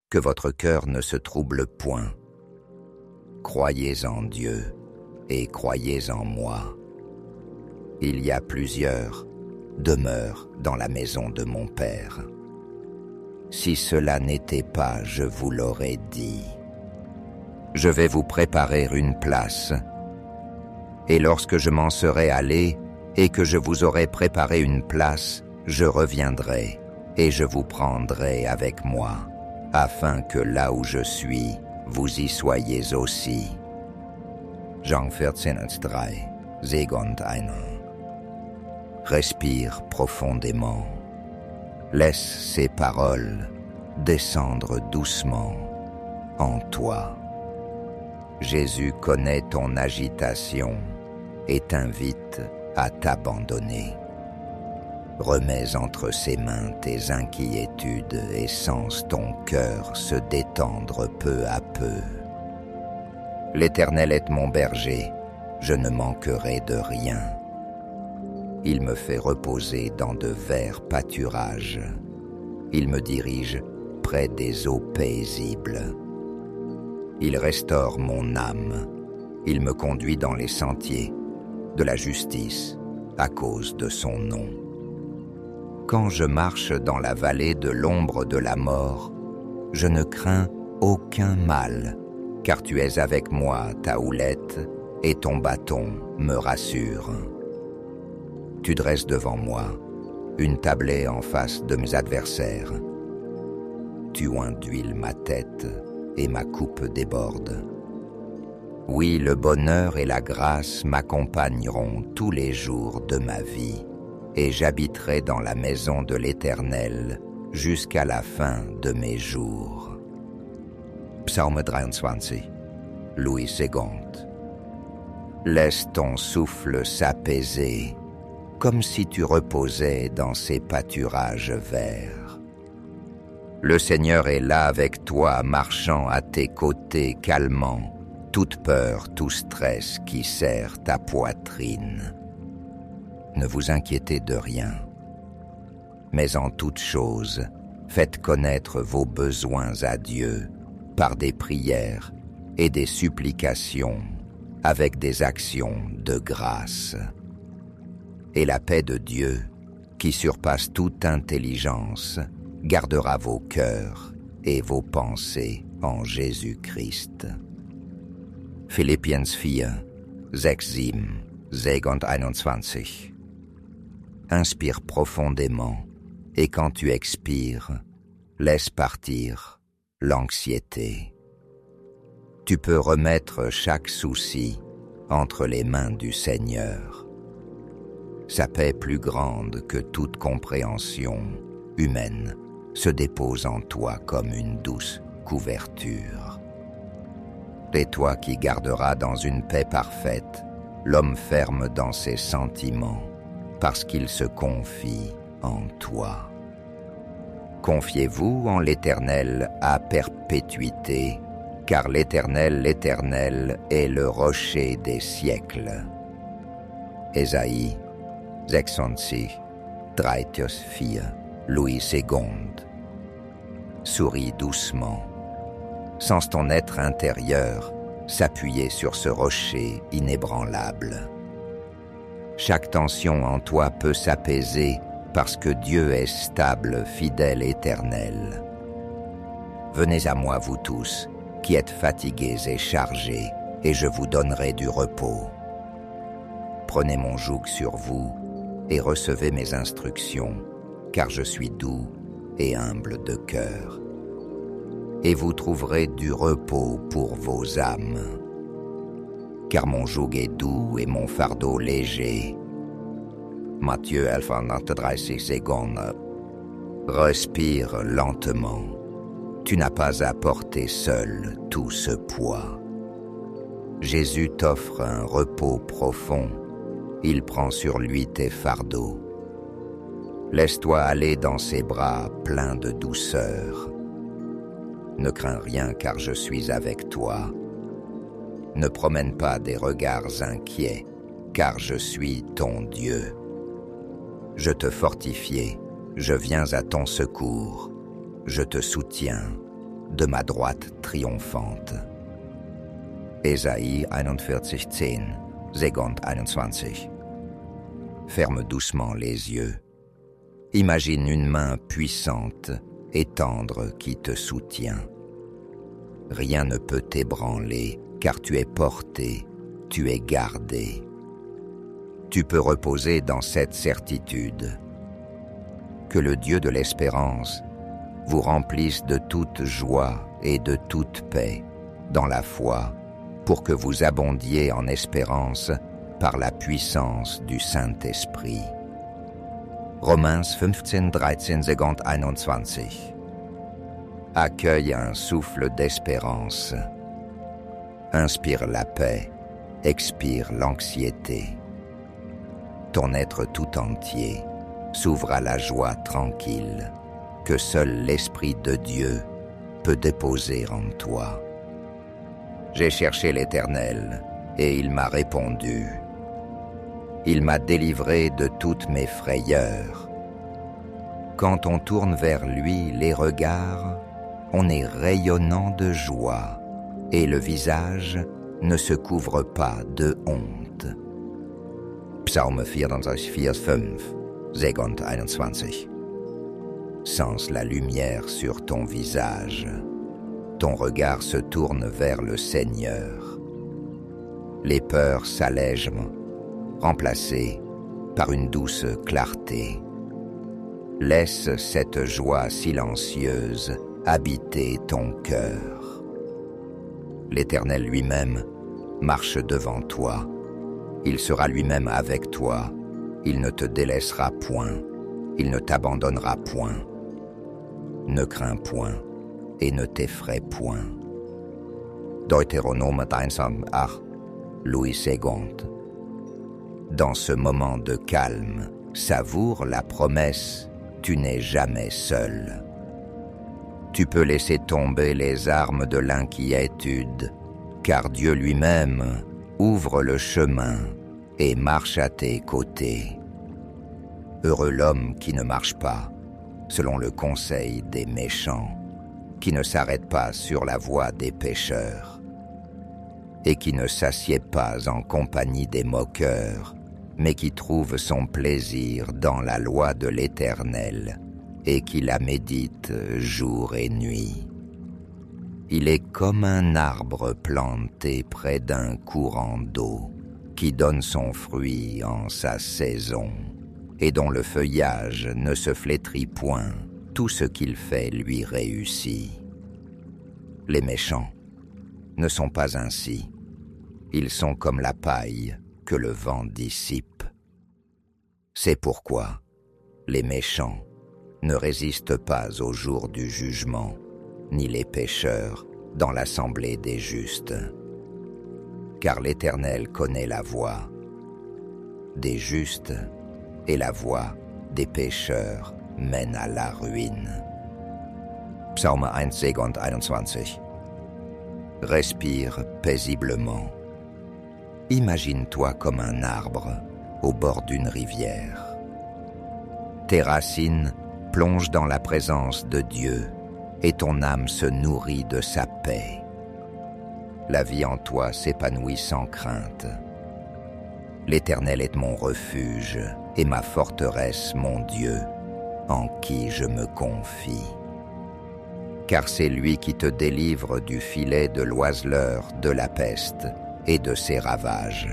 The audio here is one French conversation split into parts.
que votre cœur ne se trouble point. Croyez en Dieu et croyez en moi. Il y a plusieurs demeures dans la maison de mon Père. Si cela n'était pas, je vous l'aurais dit. Je vais vous préparer une place. Et lorsque je m'en serai allé et que je vous aurai préparé une place, je reviendrai et je vous prendrai avec moi, afin que là où je suis, vous y soyez aussi. Jean 14:3, Segond 1. Respire profondément. Laisse ces paroles descendre doucement en toi. Jésus connaît ton agitation et t'invite à t'abandonner. Remets entre ses mains tes inquiétudes et sens ton cœur se détendre peu à peu. L'Éternel est mon berger, je ne manquerai de rien. Il me fait reposer dans de verts pâturages. Il me dirige près des eaux paisibles. Il restaure mon âme. Il me conduit dans les sentiers de la justice à cause de son nom. Quand je marche dans la vallée de l'ombre de la mort, je ne crains aucun mal, car tu es avec moi, ta houlette, et ton bâton me rassure. Tu dresses devant moi une tablée en face de mes adversaires. Tu oins d'huile ma tête et ma coupe déborde. Oui, le bonheur et la grâce m'accompagneront tous les jours de ma vie, et j'habiterai dans la maison de l'Éternel jusqu'à la fin de mes jours. Psaume 23, Louis II. Laisse ton souffle s'apaiser, comme si tu reposais dans ces pâturages verts. Le Seigneur est là avec toi, marchant à tes côtés, calmant toute peur, tout stress qui serre ta poitrine. Ne vous inquiétez de rien, mais en toute chose, faites connaître vos besoins à Dieu par des prières et des supplications, avec des actions de grâce. Et la paix de Dieu, qui surpasse toute intelligence, gardera vos cœurs et vos pensées en Jésus-Christ. Philippiens 4, 6, 7, 21. Inspire profondément et quand tu expires, laisse partir l'anxiété. Tu peux remettre chaque souci entre les mains du Seigneur. Sa paix plus grande que toute compréhension humaine se dépose en toi comme une douce couverture. Et toi qui garderas dans une paix parfaite l'homme ferme dans ses sentiments, parce qu'il se confie en toi. Confiez-vous en l'Éternel à perpétuité, car l'Éternel est le rocher des siècles. Ésaïe 66, 3-4, Louis II. Souris doucement. Sens ton être intérieur s'appuyer sur ce rocher inébranlable. Chaque tension en toi peut s'apaiser parce que Dieu est stable, fidèle, éternel. Venez à moi, vous tous, qui êtes fatigués et chargés, et je vous donnerai du repos. Prenez mon joug sur vous et recevez mes instructions, car je suis doux et humble de cœur. Et vous trouverez du repos pour vos âmes. Car mon joug est doux et mon fardeau léger. Matthieu 11:30. Respire lentement. Tu n'as pas à porter seul tout ce poids. Jésus t'offre un repos profond. Il prend sur lui tes fardeaux. Laisse-toi aller dans ses bras pleins de douceur. Ne crains rien car je suis avec toi. Ne promène pas des regards inquiets, car je suis ton Dieu. Je te fortifie, je viens à ton secours, je te soutiens, de ma droite triomphante. Ésaïe 41:10, seconde 21. Ferme doucement les yeux. Imagine une main puissante et tendre qui te soutient. Rien ne peut t'ébranler, car tu es porté, tu es gardé. Tu peux reposer dans cette certitude. Que le Dieu de l'espérance vous remplisse de toute joie et de toute paix dans la foi, pour que vous abondiez en espérance par la puissance du Saint-Esprit. Romains 15:13, seconde 21. Accueille un souffle d'espérance. Inspire la paix, expire l'anxiété. Ton être tout entier s'ouvre à la joie tranquille que seul l'Esprit de Dieu peut déposer en toi. J'ai cherché l'Éternel et il m'a répondu. Il m'a délivré de toutes mes frayeurs. Quand on tourne vers lui les regards, on est rayonnant de joie et le visage ne se couvre pas de honte. Psalm 24:4-5, seconde 21. Sens la lumière sur ton visage. Ton regard se tourne vers le Seigneur. Les peurs s'allègent, remplacées par une douce clarté. Laisse cette joie silencieuse habiter ton cœur. L'Éternel lui-même marche devant toi. Il sera lui-même avec toi. Il ne te délaissera point. Il ne t'abandonnera point. Ne crains point et ne t'effraie point. Deutéronome 1:8, Louis II. Dans ce moment de calme, savoure la promesse, tu n'es jamais seul. Tu peux laisser tomber les armes de l'inquiétude, car Dieu lui-même ouvre le chemin et marche à tes côtés. Heureux l'homme qui ne marche pas selon le conseil des méchants, qui ne s'arrête pas sur la voie des pécheurs, et qui ne s'assied pas en compagnie des moqueurs, mais qui trouve son plaisir dans la loi de l'Éternel, et qui la médite jour et nuit. Il est comme un arbre planté près d'un courant d'eau, qui donne son fruit en sa saison, et dont le feuillage ne se flétrit point, tout ce qu'il fait lui réussit. Les méchants ne sont pas ainsi. Ils sont comme la paille que le vent dissipe. C'est pourquoi les méchants ne résistent pas au jour du jugement, ni les pécheurs dans l'assemblée des justes. Car l'Éternel connaît la voie des justes, et la voie des pécheurs mène à la ruine. Psalm 1, seconde 21. Respire paisiblement. Imagine-toi comme un arbre au bord d'une rivière. Tes racines plongent dans la présence de Dieu et ton âme se nourrit de sa paix. La vie en toi s'épanouit sans crainte. L'Éternel est mon refuge et ma forteresse, mon Dieu, en qui je me confie. Car c'est lui qui te délivre du filet de l'oiseleur, de la peste et de ses ravages.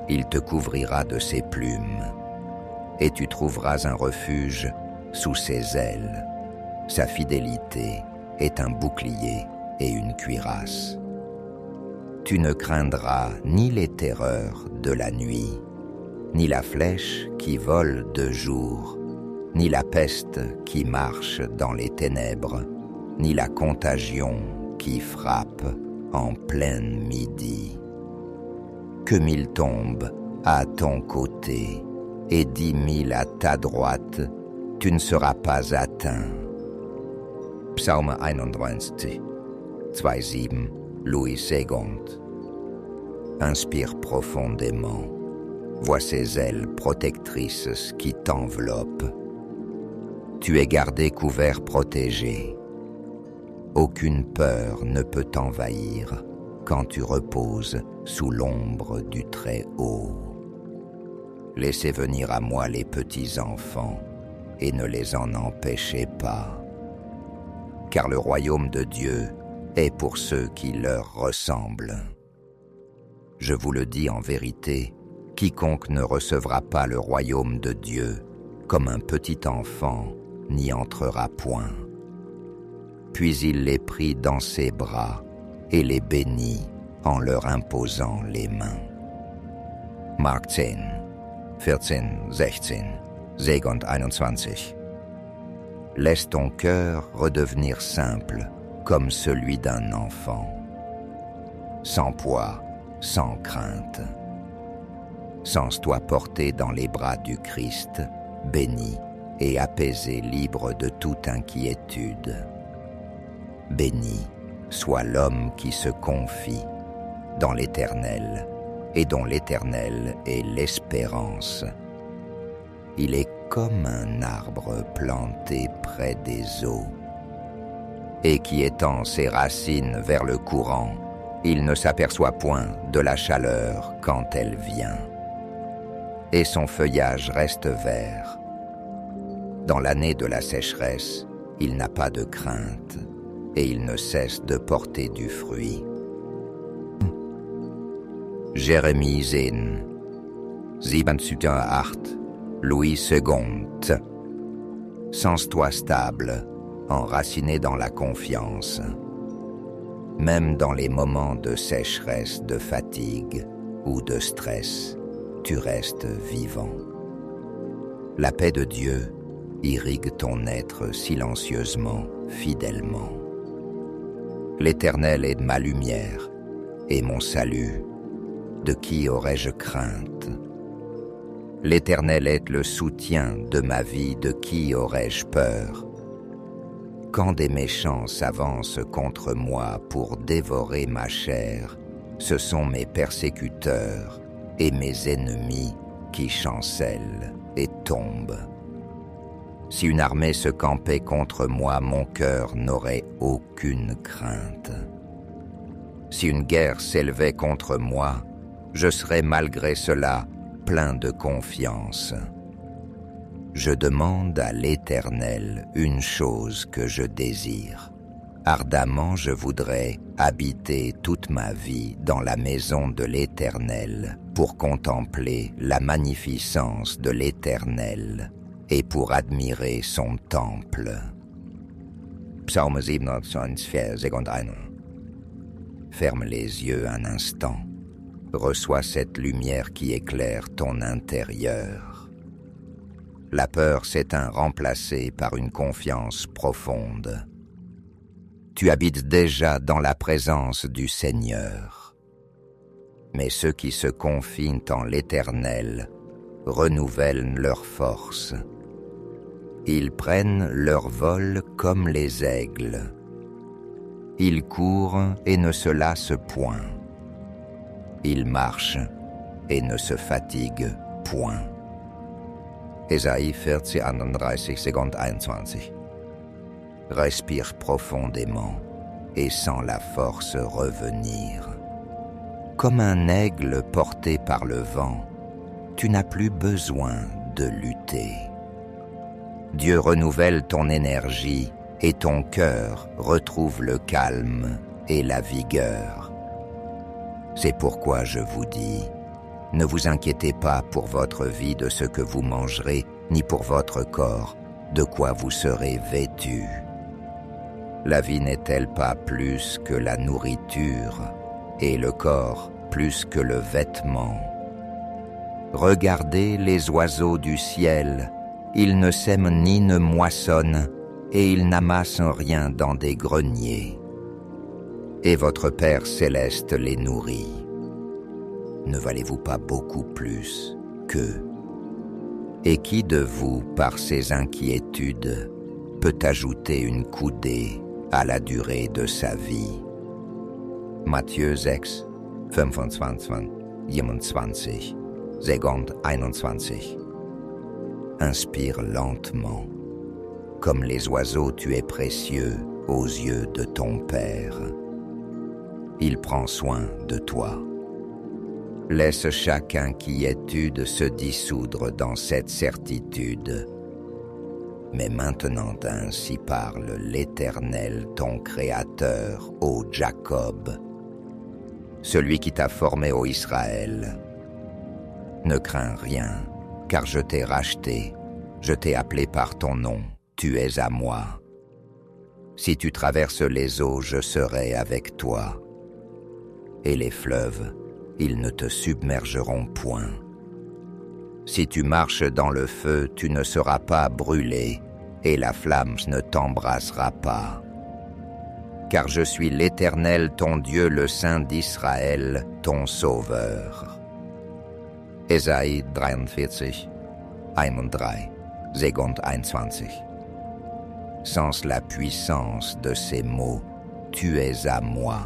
Il te couvrira de ses plumes, et tu trouveras un refuge sous ses ailes. Sa fidélité est un bouclier et une cuirasse. Tu ne craindras ni les terreurs de la nuit, ni la flèche qui vole de jour, ni la peste qui marche dans les ténèbres, ni la contagion qui frappe en plein midi. Que 1000 tombent à ton côté et 10 000 à ta droite, tu ne seras pas atteint. Psalm 91, 2:7, Louis II. Inspire profondément. Vois ces ailes protectrices qui t'enveloppent. Tu es gardé, couvert, protégé. aucune peur ne peut t'envahir quand tu reposes sous l'ombre du Très-Haut. Laissez venir à moi les petits enfants et ne les en empêchez pas, car le royaume de Dieu est pour ceux qui leur ressemblent. Je vous le dis en vérité, quiconque ne recevra pas le royaume de Dieu comme un petit enfant n'y entrera point. Puis il les prit dans ses bras et les bénit en leur imposant les mains. Mark 10, 14, 16, Segond 21. Laisse ton cœur redevenir simple comme celui d'un enfant, sans poids, sans crainte. Sens-toi porté dans les bras du Christ, béni et apaisé, libre de toute inquiétude. Béni soit l'homme qui se confie dans l'Éternel et dont l'Éternel est l'espérance. Il est comme un arbre planté près des eaux et qui étend ses racines vers le courant. Il ne s'aperçoit point de la chaleur quand elle vient, et son feuillage reste vert. Dans l'année de la sécheresse, il n'a pas de crainte, et il ne cesse de porter du fruit. Jérémie 10, 7, 8, Louis II. Sens-toi stable, enraciné dans la confiance. Même dans les moments de sécheresse, de fatigue ou de stress, tu restes vivant. La paix de Dieu irrigue ton être silencieusement, fidèlement. L'Éternel est ma lumière et mon salut. De qui aurais-je crainte? L'Éternel est le soutien de ma vie, de qui aurais-je peur? Quand des méchants s'avancent contre moi pour dévorer ma chair, ce sont mes persécuteurs et mes ennemis qui chancellent et tombent. Si une armée se campait contre moi, mon cœur n'aurait aucune crainte. Si une guerre s'élevait contre moi, je serais malgré cela plein de confiance. Je demande à l'Éternel une chose que je désire. Ardemment je voudrais habiter toute ma vie dans la maison de l'Éternel pour contempler la magnificence de l'Éternel et pour admirer son temple. Psaume 27, Segond 1. Ferme les yeux un instant. Reçois cette lumière qui éclaire ton intérieur. La peur s'éteint remplacée par une confiance profonde. Tu habites déjà dans la présence du Seigneur. Mais ceux qui se confient en l'Éternel renouvellent leur force. Ils prennent leur vol comme les aigles. Ils courent et ne se lassent point. Ils marchent et ne se fatiguent point. Ésaïe 40, 31, Segond 21. Respire profondément et sens la force revenir. Comme un aigle porté par le vent, tu n'as plus besoin de lutter. Dieu renouvelle ton énergie et ton cœur retrouve le calme et la vigueur. C'est pourquoi je vous dis, ne vous inquiétez pas pour votre vie de ce que vous mangerez, ni pour votre corps, de quoi vous serez vêtus. La vie n'est-elle pas plus que la nourriture, et le corps plus que le vêtement? Regardez les oiseaux du ciel, ils ne sèment ni ne moissonnent, et ils n'amassent rien dans des greniers. Et votre Père céleste les nourrit. Ne valez-vous pas beaucoup plus qu'eux? Et qui de vous, par ses inquiétudes, peut ajouter une coudée à la durée de sa vie? Matthieu 6, 25, 27, Segond 21. Inspire lentement. Comme les oiseaux, tu es précieux aux yeux de ton Père. Il prend soin de toi. Laisse chaque inquiétude se dissoudre dans cette certitude. Mais maintenant ainsi parle l'Éternel, ton Créateur, ô Jacob, celui qui t'a formé, ô Israël. Ne crains rien, car je t'ai racheté, je t'ai appelé par ton nom, tu es à moi. Si tu traverses les eaux, je serai avec toi. Et les fleuves, ils ne te submergeront point. Si tu marches dans le feu, tu ne seras pas brûlé, et la flamme ne t'embrassera pas. Car je suis l'Éternel, ton Dieu, le Saint d'Israël, ton Sauveur. Ésaïe 43, 31, 21. Sans la puissance de ces mots, tu es à moi.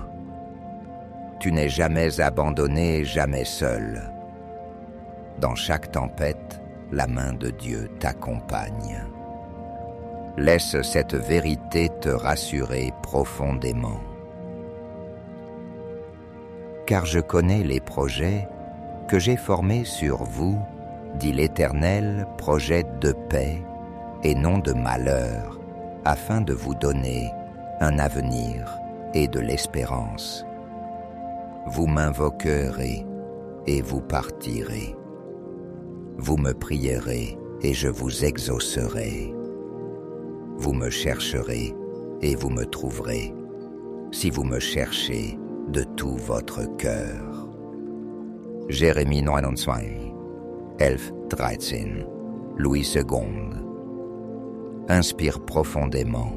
Tu n'es jamais abandonné, jamais seul. Dans chaque tempête, la main de Dieu t'accompagne. Laisse cette vérité te rassurer profondément. Car je connais les projets que j'ai formés sur vous, dit l'Éternel, projets de paix et non de malheur, afin de vous donner un avenir et de l'espérance. Vous m'invoquerez et vous partirez. Vous me prierez et je vous exaucerai. Vous me chercherez et vous me trouverez, si vous me cherchez de tout votre cœur. Jérémie 29, 11, 13, Louis II. Inspire profondément,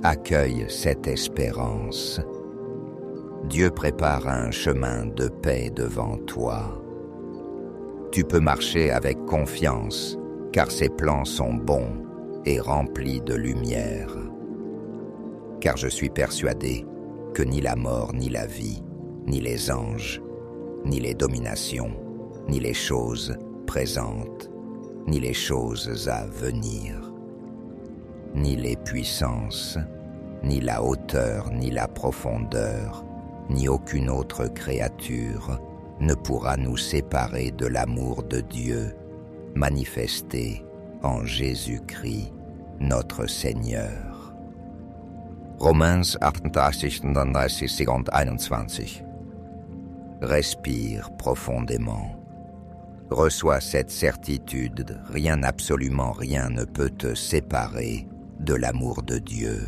accueille cette espérance. Dieu prépare un chemin de paix devant toi. Tu peux marcher avec confiance, car ses plans sont bons et remplis de lumière. Car je suis persuadé que ni la mort, ni la vie, ni les anges, ni les dominations, ni les choses présentes, ni les choses à venir, ni les puissances, ni la hauteur, ni la profondeur, ni aucune autre créature ne pourra nous séparer de l'amour de Dieu, manifesté en Jésus-Christ, notre Seigneur. Romains 38, 39, 21. Respire profondément. Reçois cette certitude, rien, absolument rien ne peut te séparer de l'amour de Dieu.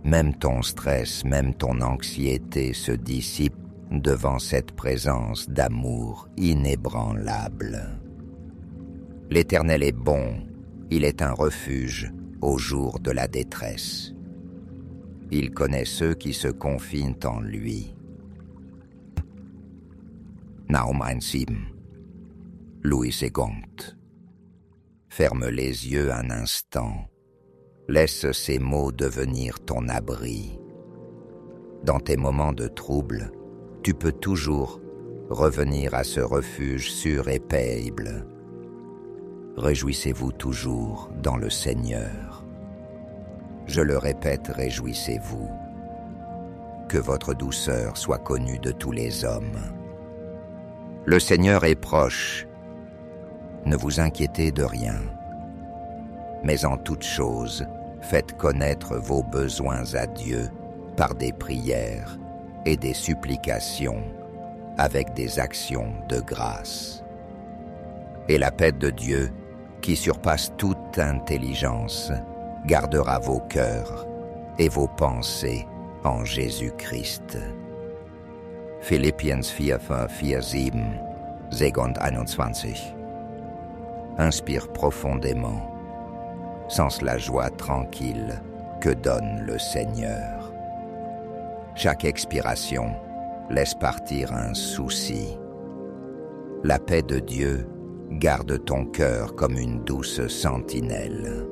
Même ton stress, même ton anxiété se dissipent devant cette présence d'amour inébranlable. L'Éternel est bon, il est un refuge au jour de la détresse. Il connaît ceux qui se confient en lui. Nahum 1,7. Louis II. Ferme les yeux un instant. Laisse ces mots devenir ton abri. Dans tes moments de trouble, tu peux toujours revenir à ce refuge sûr et paisible. Réjouissez-vous toujours dans le Seigneur. Je le répète, réjouissez-vous. Que votre douceur soit connue de tous les hommes. Le Seigneur est proche. Ne vous inquiétez de rien. Mais en toute chose, faites connaître vos besoins à Dieu par des prières et des supplications, avec des actions de grâce. Et la paix de Dieu, qui surpasse toute intelligence, gardera vos cœurs et vos pensées en Jésus-Christ. Philippiens 4, 7, 21. Inspire profondément, sans la joie tranquille que donne le Seigneur. Chaque expiration laisse partir un souci. La paix de Dieu garde ton cœur comme une douce sentinelle.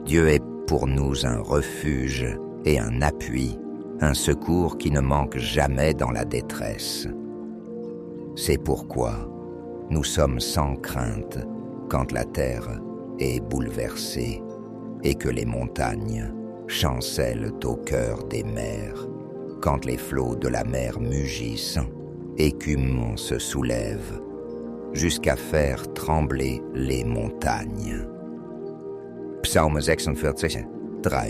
Dieu est pour nous un refuge et un appui, un secours qui ne manque jamais dans la détresse. C'est pourquoi nous sommes sans crainte quand la terre est bouleversée et que les montagnes chancellent au cœur des mers, quand les flots de la mer mugissent, écume se soulève, jusqu'à faire trembler les montagnes. Psaume 46, 3,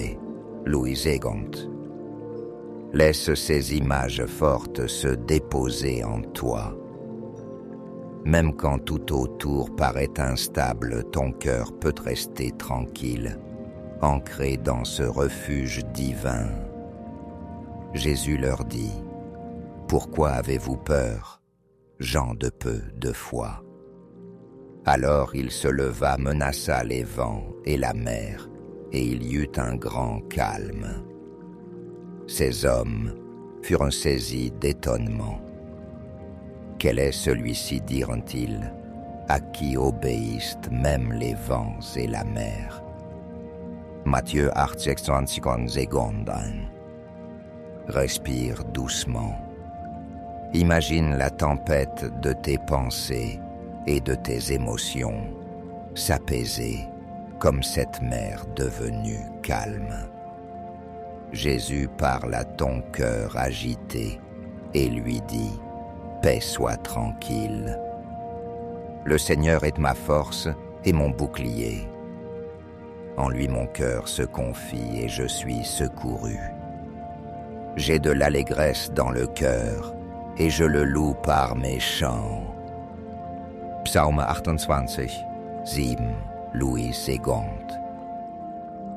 Louis Segond. Laisse ces images fortes se déposer en toi. Même quand tout autour paraît instable, ton cœur peut rester tranquille, ancré dans ce refuge divin. Jésus leur dit, « Pourquoi avez-vous peur, gens de peu de foi ?» Alors il se leva, menaça les vents et la mer, et il y eut un grand calme. Ces hommes furent saisis d'étonnement. Quel est celui-ci, dirent-ils, à qui obéissent même les vents et la mer? Matthieu 8, 26 secondes. Respire doucement. Imagine la tempête de tes pensées et de tes émotions s'apaiser comme cette mer devenue calme. Jésus parle à ton cœur agité et lui dit « Paix soit tranquille. Le Seigneur est ma force et mon bouclier. En lui mon cœur se confie et je suis secouru. J'ai de l'allégresse dans le cœur et je le loue par mes chants. » Psaume 28, 7, Louis Segond.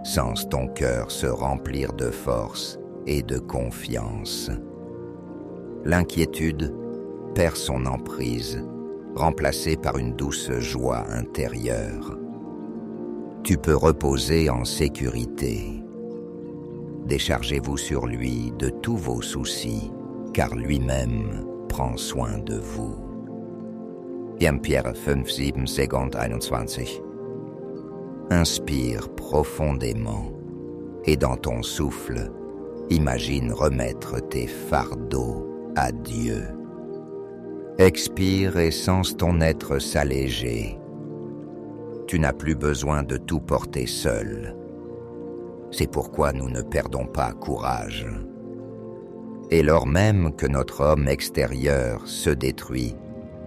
Sens ton cœur se remplir de force et de confiance. L'inquiétude perd son emprise, remplacée par une douce joie intérieure. Tu peux reposer en sécurité. Déchargez-vous sur lui de tous vos soucis, car lui-même prend soin de vous. 1 Pierre 5, 7, 21. Inspire profondément et dans ton souffle, imagine remettre tes fardeaux à Dieu. Expire et sens ton être s'alléger. Tu n'as plus besoin de tout porter seul. C'est pourquoi nous ne perdons pas courage. Et lors même que notre homme extérieur se détruit,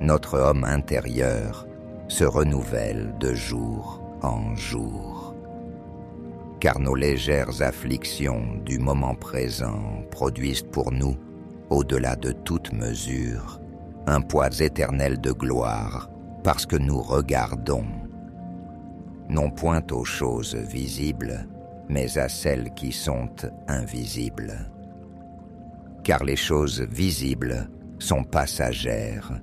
notre homme intérieur se renouvelle de jour en jour. Car nos légères afflictions du moment présent produisent pour nous, au-delà de toute mesure, un poids éternel de gloire, parce que nous regardons, non point aux choses visibles, mais à celles qui sont invisibles. Car les choses visibles sont passagères,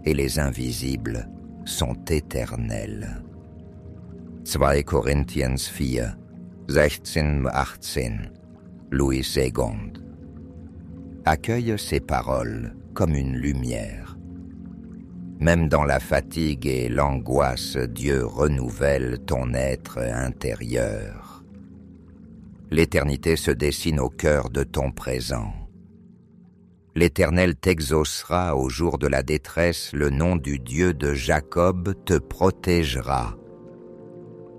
et les invisibles sont éternelles. 2 Corinthiens 4, 16-18, Louis Segond. Accueille ces paroles comme une lumière. Même dans la fatigue et l'angoisse, Dieu renouvelle ton être intérieur. L'éternité se dessine au cœur de ton présent. L'Éternel t'exaucera au jour de la détresse, le nom du Dieu de Jacob te protégera.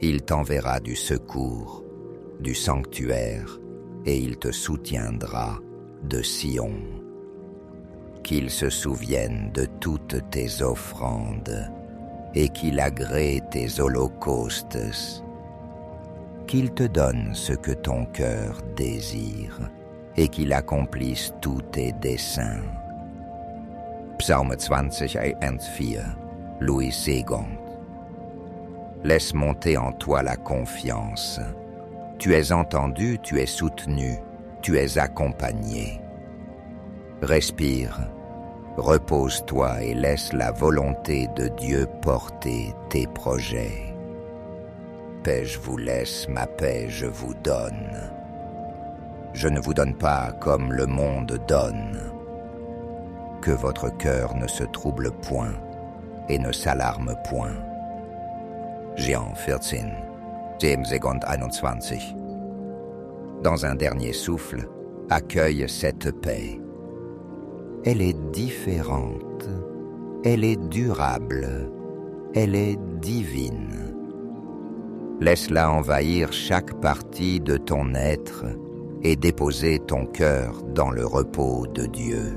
Il t'enverra du secours, du sanctuaire, et il te soutiendra de Sion. Qu'il se souvienne de toutes tes offrandes, et qu'il agrée tes holocaustes. Qu'il te donne ce que ton cœur désire, et qu'il accomplisse tous tes desseins. Psaume 20, 1-4, Louis Segond. Laisse monter en toi la confiance. Tu es entendu, tu es soutenu, tu es accompagné. Respire, repose-toi et laisse la volonté de Dieu porter tes projets. Paix je vous laisse, ma paix je vous donne. Je ne vous donne pas comme le monde donne. Que votre cœur ne se trouble point et ne s'alarme point. Jean 14, 7-21. Dans un dernier souffle, accueille cette paix. Elle est différente, elle est durable, elle est divine. Laisse-la envahir chaque partie de ton être et déposer ton cœur dans le repos de Dieu.